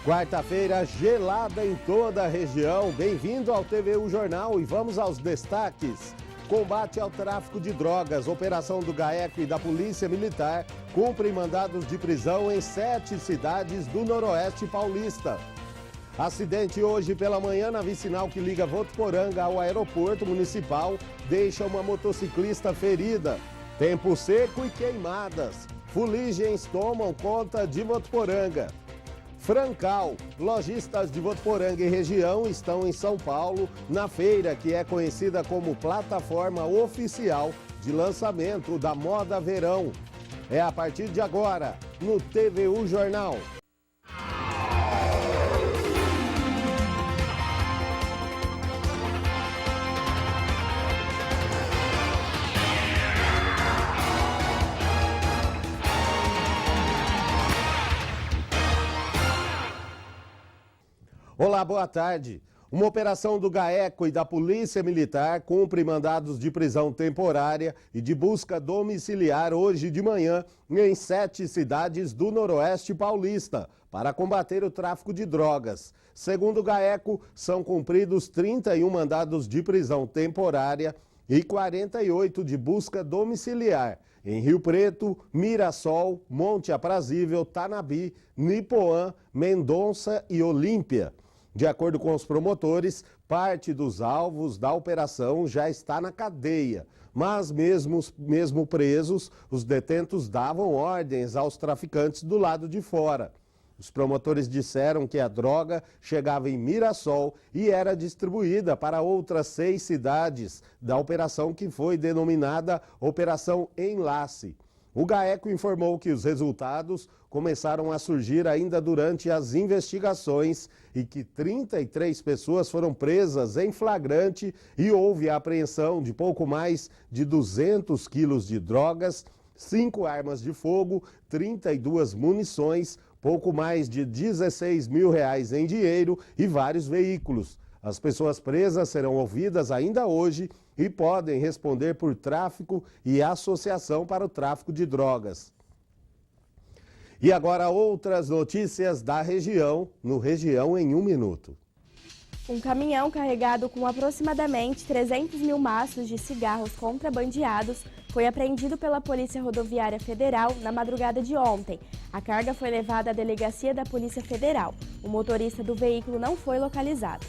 Quarta-feira gelada em toda a região. Bem-vindo ao TVU Jornal e vamos aos destaques. Combate ao tráfico de drogas. Operação do GAECO e da Polícia Militar cumprem mandados de prisão em 7 cidades do Noroeste Paulista. Acidente hoje pela manhã na vicinal que liga Votuporanga ao aeroporto municipal deixa uma motociclista ferida. Tempo seco e queimadas. Fuligens tomam conta de Votuporanga. Francal, lojistas de Votuporanga e região estão em São Paulo na feira que é conhecida como plataforma oficial de lançamento da moda verão. É a partir de agora, no TVU Jornal. Olá, boa tarde. Uma operação do GAECO e da Polícia Militar cumpre mandados de prisão temporária e de busca domiciliar hoje de manhã em 7 cidades do Noroeste Paulista para combater o tráfico de drogas. Segundo o GAECO, são cumpridos 31 mandados de prisão temporária e 48 de busca domiciliar em Rio Preto, Mirassol, Monte Aprazível, Tanabi, Nipoã, Mendonça e Olímpia. De acordo com os promotores, parte dos alvos da operação já está na cadeia, mas mesmo presos, os detentos davam ordens aos traficantes do lado de fora. Os promotores disseram que a droga chegava em Mirassol e era distribuída para outras 6 cidades da operação que foi denominada Operação Enlace. O GAECO informou que os resultados começaram a surgir ainda durante as investigações e que 33 pessoas foram presas em flagrante e houve a apreensão de pouco mais de 200 quilos de drogas, 5 armas de fogo, 32 munições, pouco mais de R$16 mil em dinheiro e vários veículos. As pessoas presas serão ouvidas ainda hoje e podem responder por tráfico e associação para o tráfico de drogas. E agora outras notícias da região, no Região em 1 minuto. Um caminhão carregado com aproximadamente 300 mil maços de cigarros contrabandeados foi apreendido pela Polícia Rodoviária Federal na madrugada de ontem. A carga foi levada à delegacia da Polícia Federal. O motorista do veículo não foi localizado.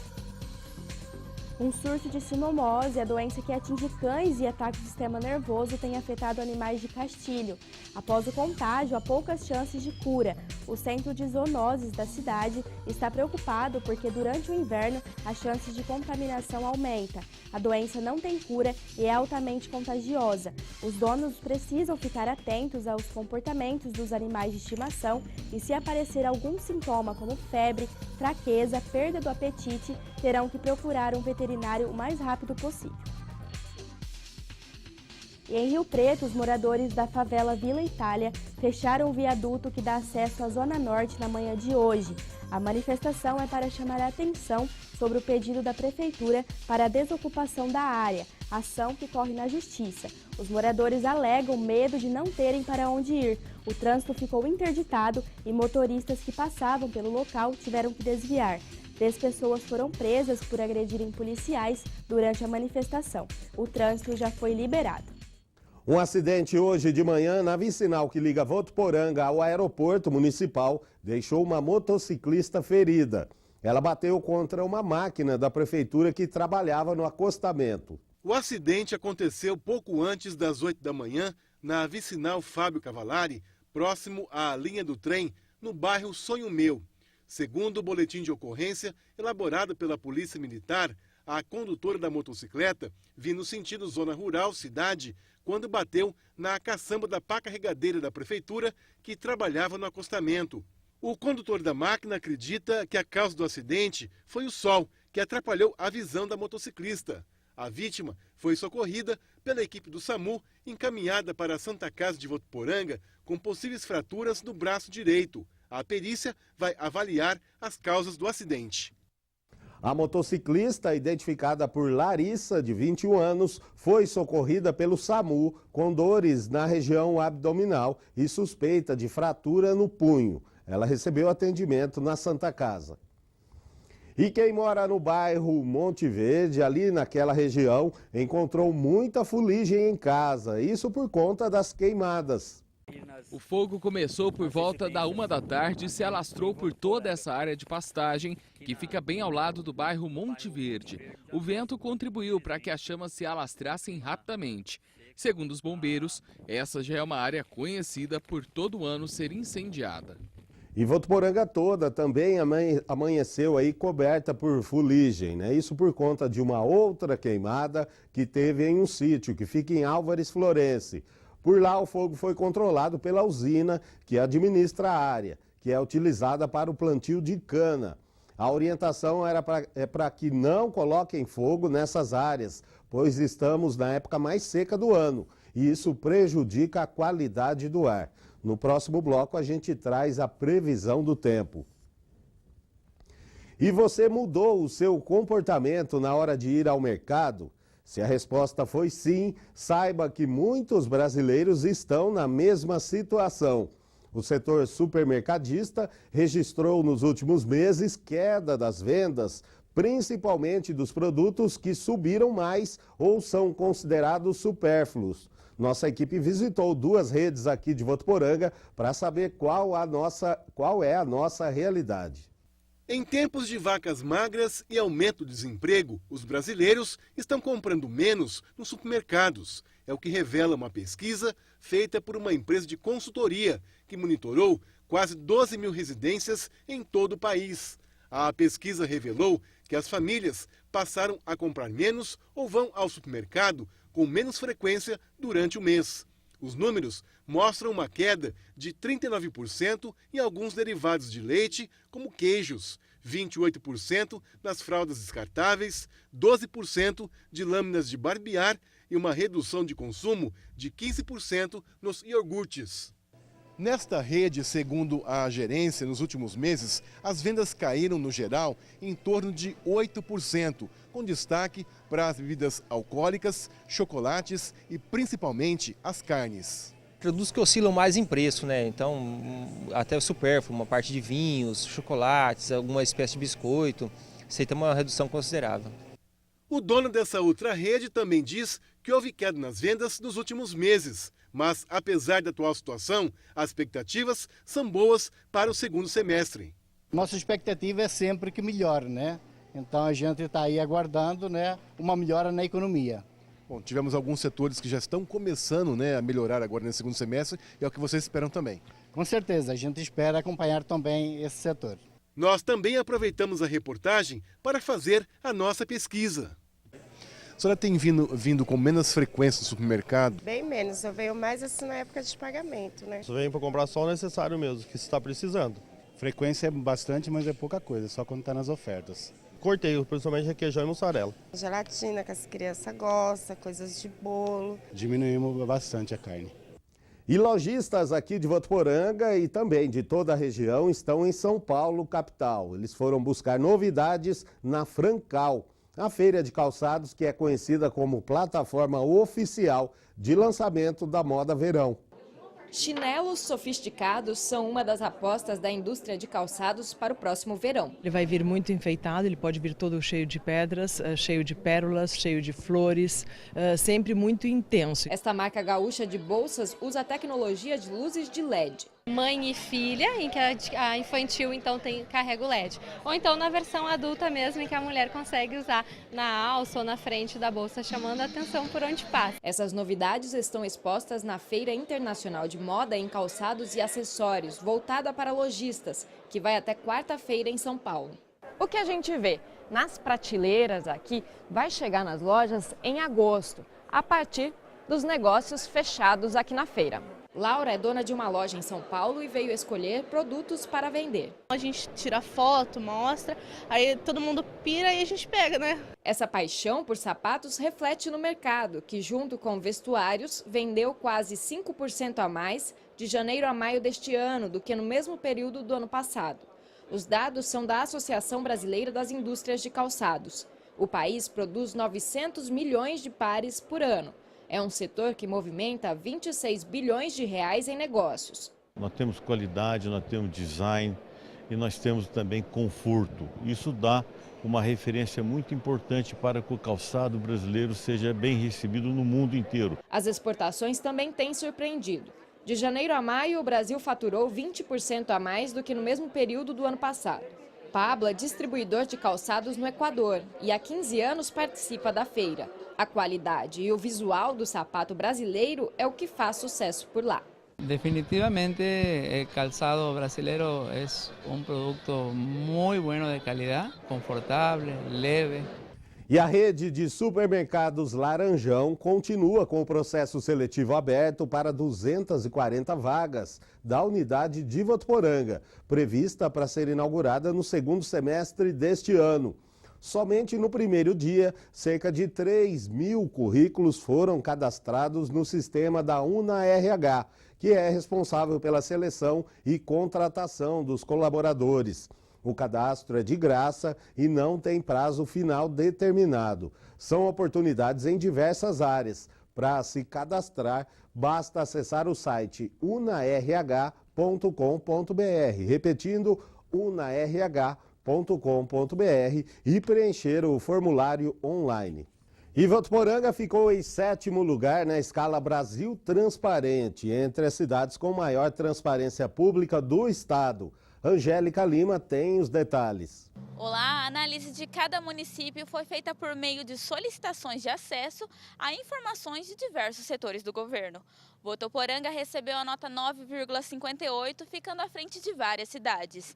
Um surto de sinomose, a doença que atinge cães e ataca o sistema nervoso, tem afetado animais de Castilho. Após o contágio, há poucas chances de cura. O centro de zoonoses da cidade está preocupado porque durante o inverno a chance de contaminação aumenta. A doença não tem cura e é altamente contagiosa. Os donos precisam ficar atentos aos comportamentos dos animais de estimação e se aparecer algum sintoma como febre, fraqueza, perda do apetite, terão que procurar um veterinário o mais rápido possível. E em Rio Preto, os moradores da favela Vila Itália fecharam o viaduto que dá acesso à Zona Norte na manhã de hoje. A manifestação é para chamar a atenção sobre o pedido da Prefeitura para a desocupação da área, ação que corre na Justiça. Os moradores alegam medo de não terem para onde ir. O trânsito ficou interditado e motoristas que passavam pelo local tiveram que desviar. 3 pessoas foram presas por agredirem policiais durante a manifestação. O trânsito já foi liberado. Um acidente hoje de manhã na vicinal que liga Votuporanga ao aeroporto municipal deixou uma motociclista ferida. Ela bateu contra uma máquina da prefeitura que trabalhava no acostamento. O acidente aconteceu pouco antes das 8 da manhã na vicinal Fábio Cavalari, próximo à linha do trem, no bairro Sonho Meu. Segundo o boletim de ocorrência elaborado pela Polícia Militar, a condutora da motocicleta vinha no sentido zona rural, cidade, quando bateu na caçamba da pá carregadeira da prefeitura que trabalhava no acostamento. O condutor da máquina acredita que a causa do acidente foi o sol, que atrapalhou a visão da motociclista. A vítima foi socorrida pela equipe do SAMU, encaminhada para a Santa Casa de Votuporanga com possíveis fraturas no braço direito. A perícia vai avaliar as causas do acidente. A motociclista, identificada por Larissa, de 21 anos, foi socorrida pelo SAMU com dores na região abdominal e suspeita de fratura no punho. ela recebeu atendimento na Santa Casa. E quem mora no bairro Monte Verde, ali naquela região, encontrou muita fuligem em casa, isso por conta das queimadas. O fogo começou por volta da 1 da tarde e se alastrou por toda essa área de pastagem, que fica bem ao lado do bairro Monte Verde. O vento contribuiu para que as chamas se alastrassem rapidamente. Segundo os bombeiros, essa já é uma área conhecida por todo ano ser incendiada. E Votuporanga toda também amanheceu aí coberta por fuligem, né? Isso por conta de uma outra queimada que teve em um sítio que fica em Álvares Florense. Por lá o fogo foi controlado pela usina que administra a área, que é utilizada para o plantio de cana. A orientação é para que não coloquem fogo nessas áreas, pois estamos na época mais seca do ano e isso prejudica a qualidade do ar. No próximo bloco a gente traz a previsão do tempo. E você mudou o seu comportamento na hora de ir ao mercado? Se a resposta foi sim, saiba que muitos brasileiros estão na mesma situação. O setor supermercadista registrou nos últimos meses queda das vendas, principalmente dos produtos que subiram mais ou são considerados supérfluos. Nossa equipe visitou 2 redes aqui de Votuporanga para saber qual é a nossa realidade. Em tempos de vacas magras e aumento do desemprego, os brasileiros estão comprando menos nos supermercados. É o que revela uma pesquisa feita por uma empresa de consultoria que monitorou quase 12 mil residências em todo o país. A pesquisa revelou que as famílias passaram a comprar menos ou vão ao supermercado com menos frequência durante o mês. Os números mostram uma queda de 39% em alguns derivados de leite, como queijos, 28% nas fraldas descartáveis, 12% de lâminas de barbear e uma redução de consumo de 15% nos iogurtes. Nesta rede, segundo a gerência, nos últimos meses, as vendas caíram, no geral, em torno de 8%, com destaque para as bebidas alcoólicas, chocolates e principalmente as carnes. Produtos que oscilam mais em preço, né? Então, até o supérfluo, uma parte de vinhos, chocolates, alguma espécie de biscoito, isso aí tem uma redução considerável. O dono dessa outra rede também diz que houve queda nas vendas nos últimos meses. Mas, apesar da atual situação, as expectativas são boas para o segundo semestre. Nossa expectativa é sempre que melhore, né? Então a gente está aí aguardando, né, uma melhora na economia. Bom, tivemos alguns setores que já estão começando, né, a melhorar agora nesse segundo semestre e é o que vocês esperam também. Com certeza, a gente espera acompanhar também esse setor. Nós também aproveitamos a reportagem para fazer a nossa pesquisa. A senhora tem vindo com menos frequência no supermercado? Bem menos, eu venho mais assim na época de pagamento, né? Você vem para comprar só o necessário mesmo, que você está precisando. Frequência é bastante, mas é pouca coisa, só quando está nas ofertas. Corteio, principalmente requeijão e mussarela. Gelatina que as crianças gostam, coisas de bolo. Diminuímos bastante a carne. E lojistas aqui de Votuporanga e também de toda a região estão em São Paulo, capital. Eles foram buscar novidades na Francal, a feira de calçados que é conhecida como plataforma oficial de lançamento da moda verão. Chinelos sofisticados são uma das apostas da indústria de calçados para o próximo verão. Ele vai vir muito enfeitado, ele pode vir todo cheio de pedras, cheio de pérolas, cheio de flores, sempre muito intenso. Esta marca gaúcha de bolsas usa a tecnologia de luzes de LED. Mãe e filha, em que a infantil então carrega o LED. Ou então na versão adulta mesmo, em que a mulher consegue usar na alça ou na frente da bolsa, chamando a atenção por onde passa. Essas novidades estão expostas na Feira Internacional de Moda em Calçados e Acessórios, voltada para lojistas, que vai até quarta-feira em São Paulo. O que a gente vê nas prateleiras aqui vai chegar nas lojas em agosto, a partir dos negócios fechados aqui na feira. Laura é dona de uma loja em São Paulo e veio escolher produtos para vender. A gente tira foto, mostra, aí todo mundo pira e a gente pega, né? Essa paixão por sapatos reflete no mercado, que junto com vestuários vendeu quase 5% a mais de janeiro a maio deste ano do que no mesmo período do ano passado. Os dados são da Associação Brasileira das Indústrias de Calçados. O país produz 900 milhões de pares por ano. É um setor que movimenta 26 bilhões de reais em negócios. Nós temos qualidade, nós temos design e nós temos também conforto. Isso dá uma referência muito importante para que o calçado brasileiro seja bem recebido no mundo inteiro. As exportações também têm surpreendido. De janeiro a maio, o Brasil faturou 20% a mais do que no mesmo período do ano passado. Pablo é distribuidor de calçados no Equador e há 15 anos participa da feira. A qualidade e o visual do sapato brasileiro é o que faz sucesso por lá. Definitivamente el calzado brasileiro es un producto muy bueno de calidad, confortable, leve. E a rede de supermercados Laranjão continua com o processo seletivo aberto para 240 vagas da unidade de Votuporanga, prevista para ser inaugurada no segundo semestre deste ano. Somente no primeiro dia, cerca de 3.000 currículos foram cadastrados no sistema da UNA-RH, que é responsável pela seleção e contratação dos colaboradores. O cadastro é de graça e não tem prazo final determinado. São oportunidades em diversas áreas. Para se cadastrar, basta acessar o site unarh.com.br. Repetindo, unarh.com.br e preencher o formulário online. E Votuporanga ficou em 7º lugar na escala Brasil Transparente, entre as cidades com maior transparência pública do estado. Angélica Lima tem os detalhes. Olá, a análise de cada município foi feita por meio de solicitações de acesso a informações de diversos setores do governo. Votuporanga recebeu a nota 9,58, ficando à frente de várias cidades.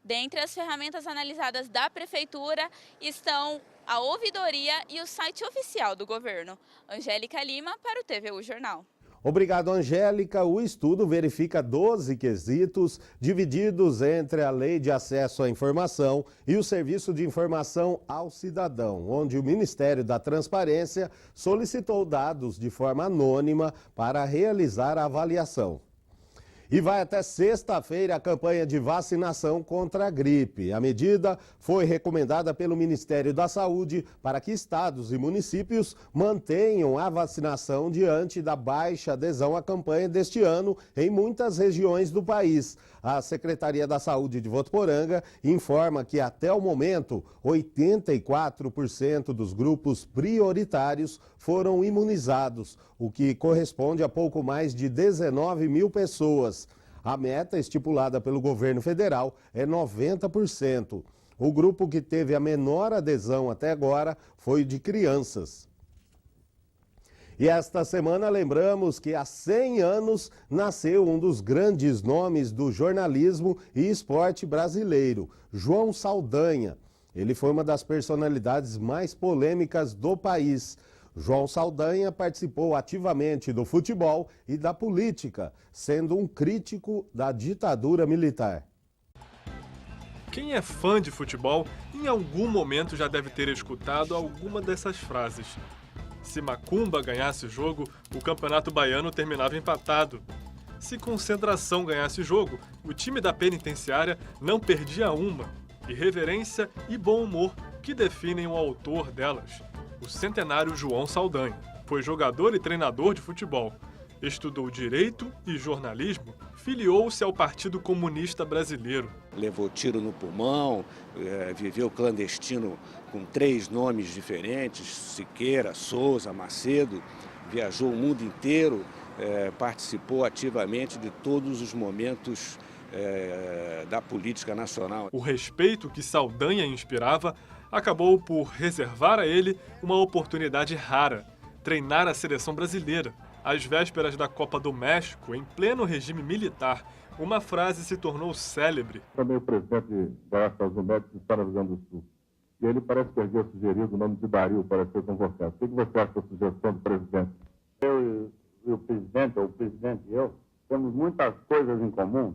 Dentre as ferramentas analisadas da Prefeitura estão a ouvidoria e o site oficial do governo. Angélica Lima para o TVU Jornal. Obrigado, Angélica. O estudo verifica 12 quesitos divididos entre a Lei de Acesso à Informação e o Serviço de Informação ao Cidadão, onde o Ministério da Transparência solicitou dados de forma anônima para realizar a avaliação. E vai até sexta-feira a campanha de vacinação contra a gripe. A medida foi recomendada pelo Ministério da Saúde para que estados e municípios mantenham a vacinação diante da baixa adesão à campanha deste ano em muitas regiões do país. A Secretaria da Saúde de Votuporanga informa que até o momento 84% dos grupos prioritários foram imunizados, o que corresponde a pouco mais de 19.000 pessoas. A meta estipulada pelo governo federal é 90%. O grupo que teve a menor adesão até agora foi o de crianças. E esta semana lembramos que há 100 anos nasceu um dos grandes nomes do jornalismo e esporte brasileiro, João Saldanha. Ele foi uma das personalidades mais polêmicas do país. João Saldanha participou ativamente do futebol e da política, sendo um crítico da ditadura militar. Quem é fã de futebol, em algum momento já deve ter escutado alguma dessas frases. Se Macumba ganhasse o jogo, o Campeonato Baiano terminava empatado. Se Concentração ganhasse o jogo, o time da penitenciária não perdia uma. Irreverência e bom humor que definem o autor delas, o centenário João Saldanha. Foi jogador e treinador de futebol. Estudou Direito e Jornalismo, filiou-se ao Partido Comunista Brasileiro. Levou tiro no pulmão, viveu clandestino com 3 nomes diferentes, Siqueira, Souza, Macedo, viajou o mundo inteiro, participou ativamente de todos os momentos da política nacional. O respeito que Saldanha inspirava acabou por reservar a ele uma oportunidade rara, treinar a seleção brasileira. Às vésperas da Copa do México, em pleno regime militar, uma frase se tornou célebre. Também o presidente da Estados Unidos está no Rio Grande do Sul. E ele parece que havia sugerido o nome de Dario para ser convocado. O que você acha da sugestão do presidente? Eu e o presidente, ou o presidente e eu, temos muitas coisas em comum.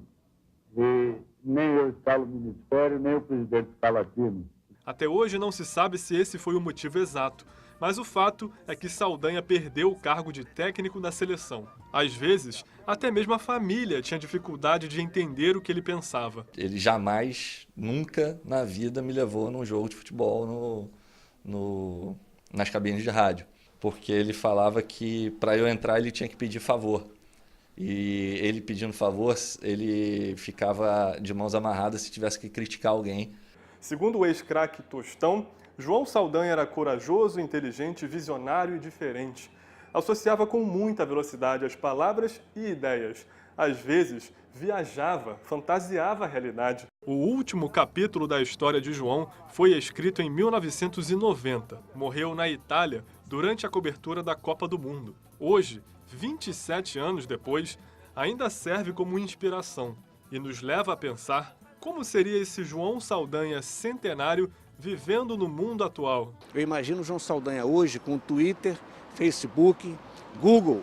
E nem eu escalo o ministério, nem o presidente escala time. Até hoje não se sabe se esse foi o motivo exato, mas o fato é que Saldanha perdeu o cargo de técnico da seleção. Às vezes, até mesmo a família tinha dificuldade de entender o que ele pensava. Ele jamais, nunca na vida me levou num jogo de futebol nas cabines de rádio, porque ele falava que para eu entrar ele tinha que pedir favor. E ele pedindo favor, ele ficava de mãos amarradas se tivesse que criticar alguém. Segundo o ex-craque Tostão, João Saldanha era corajoso, inteligente, visionário e diferente. Associava com muita velocidade as palavras e ideias. Às vezes, viajava, fantasiava a realidade. O último capítulo da história de João foi escrito em 1990. Morreu na Itália durante a cobertura da Copa do Mundo. Hoje, 27 anos depois, ainda serve como inspiração e nos leva a pensar como seria esse João Saldanha centenário vivendo no mundo atual. Eu imagino o João Saldanha hoje com Twitter, Facebook, Google,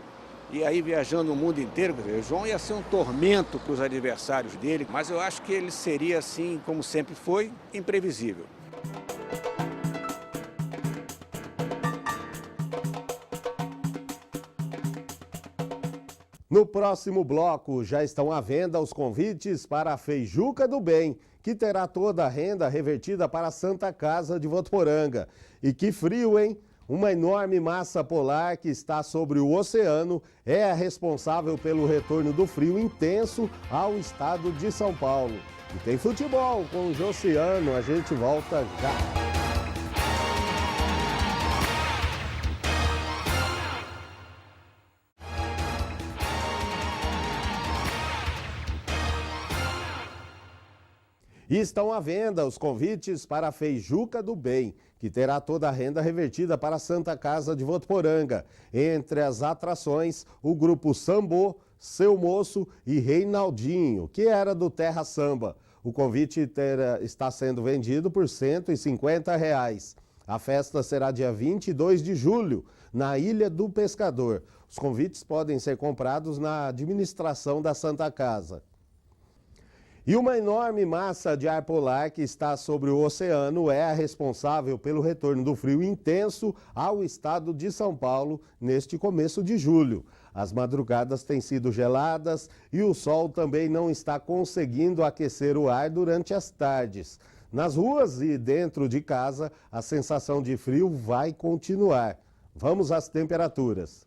e aí viajando o mundo inteiro. O João ia ser um tormento para os adversários dele, mas eu acho que ele seria assim, como sempre foi, imprevisível. No próximo bloco, já estão à venda os convites para a Feijuca do Bem, que terá toda a renda revertida para a Santa Casa de Votuporanga. E que frio, hein? Uma enorme massa polar que está sobre o oceano é a responsável pelo retorno do frio intenso ao estado de São Paulo. E tem futebol com o Josiano, a gente volta já. E estão à venda os convites para a Feijuca do Bem, que terá toda a renda revertida para a Santa Casa de Votuporanga. Entre as atrações, o grupo Sambô, Seu Moço e Reinaldinho, que era do Terra Samba. O convite está sendo vendido por R$ 150. A festa será dia 22 de julho, na Ilha do Pescador. Os convites podem ser comprados na administração da Santa Casa. E uma enorme massa de ar polar que está sobre o oceano é a responsável pelo retorno do frio intenso ao estado de São Paulo neste começo de julho. As madrugadas têm sido geladas e o sol também não está conseguindo aquecer o ar durante as tardes. Nas ruas e dentro de casa, a sensação de frio vai continuar. Vamos às temperaturas.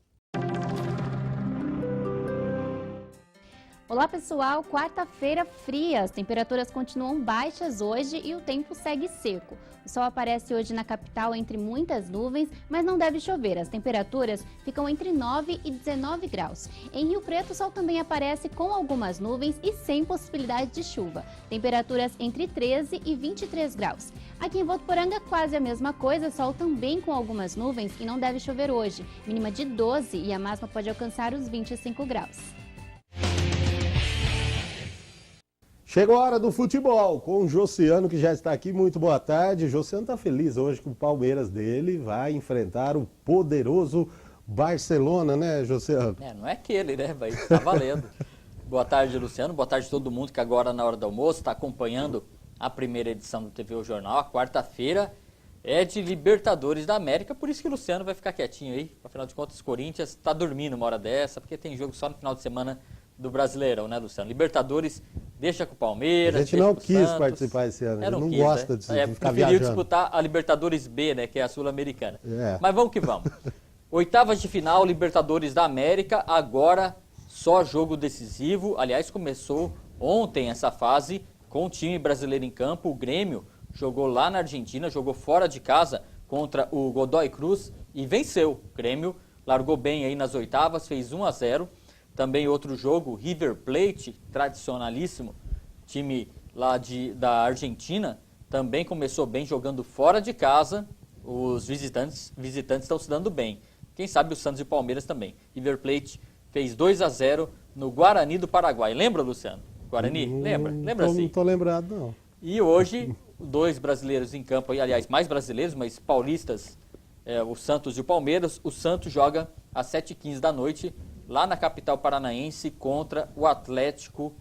Olá pessoal, quarta-feira fria, as temperaturas continuam baixas hoje e o tempo segue seco. O sol aparece hoje na capital entre muitas nuvens, mas não deve chover. As temperaturas ficam entre 9 e 19 graus. Em Rio Preto, o sol também aparece com algumas nuvens e sem possibilidade de chuva. Temperaturas entre 13 e 23 graus. Aqui em Votuporanga, quase a mesma coisa, sol também com algumas nuvens e não deve chover hoje. Mínima de 12 e a máxima pode alcançar os 25 graus. Chegou a hora do futebol com o Josiano, que já está aqui. Muito boa tarde. O Josiano está feliz hoje que o Palmeiras dele vai enfrentar o poderoso Barcelona, né, Josiano? Não é aquele, né? Vai estar valendo. Boa tarde, Luciano. Boa tarde a todo mundo que agora, na hora do almoço, está acompanhando a primeira edição do TV O Jornal. A quarta-feira é de Libertadores da América, por isso que o Luciano vai ficar quietinho aí. Afinal de contas, o Corinthians está dormindo uma hora dessa, porque tem jogo só no final de semana do Brasileirão, né, Luciano? Libertadores deixa com o Palmeiras, a gente não quis participar esse ano, a gente não gosta de ficar viajando. Preferiu disputar a Libertadores B, né, que é a Sul-Americana. Mas vamos que vamos. Oitavas de final, Libertadores da América, agora só jogo decisivo. Aliás, começou ontem essa fase com o time brasileiro em campo. O Grêmio jogou lá na Argentina, jogou fora de casa contra o Godoy Cruz e venceu. O Grêmio largou bem aí nas oitavas, fez 1-0. Também outro jogo, River Plate, tradicionalíssimo, time lá da Argentina, também começou bem jogando fora de casa. Os visitantes estão se dando bem. Quem sabe o Santos e o Palmeiras também. River Plate fez 2-0 no Guarani do Paraguai. Lembra, Luciano? Guarani? Lembra? Lembra sim? Não estou lembrado, não. E hoje, dois brasileiros em campo, aí, aliás, mais brasileiros, mas paulistas, o Santos e o Palmeiras. O Santos joga às 7h15 da noite, lá na capital paranaense, contra o Atlético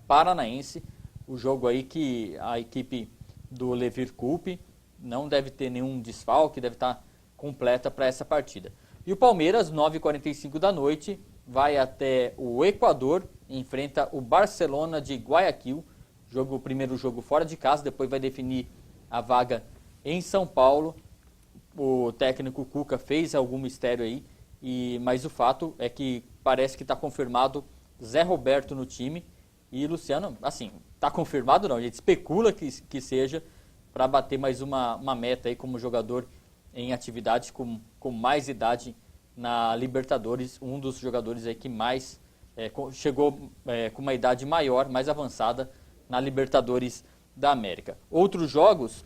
Paranaense. O jogo aí que a equipe do Levir Coupe não deve ter nenhum desfalque, deve estar completa para essa partida. E o Palmeiras, 9h45 da noite, vai até o Equador, enfrenta o Barcelona de Guayaquil. O primeiro jogo fora de casa, depois vai definir a vaga em São Paulo. O técnico Cuca fez algum mistério aí, mas o fato é que parece que está confirmado Zé Roberto no time e Luciano, assim, tá confirmado não, a gente especula que seja para bater mais uma meta aí como jogador em atividade com mais idade na Libertadores, um dos jogadores aí que mais chegou com uma idade maior, mais avançada na Libertadores da América. Outros jogos,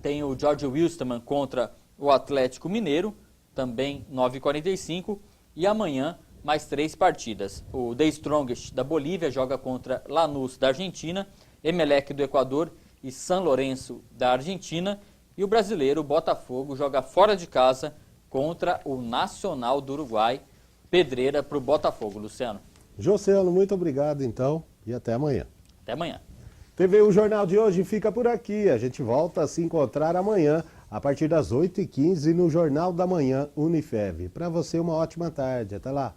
tem o George Wilstermann contra o Atlético Mineiro, também 9h45, e amanhã mais 3 partidas. O The Strongest da Bolívia joga contra Lanús da Argentina, Emelec do Equador e San Lorenzo da Argentina, e o brasileiro Botafogo joga fora de casa contra o Nacional do Uruguai. Pedreira para o Botafogo, Luciano. Josiano, muito obrigado então e até amanhã. Até amanhã. TV O Jornal de hoje fica por aqui. A gente volta a se encontrar amanhã, a partir das 8h15, no Jornal da Manhã Unifev. Para você, uma ótima tarde. Até lá.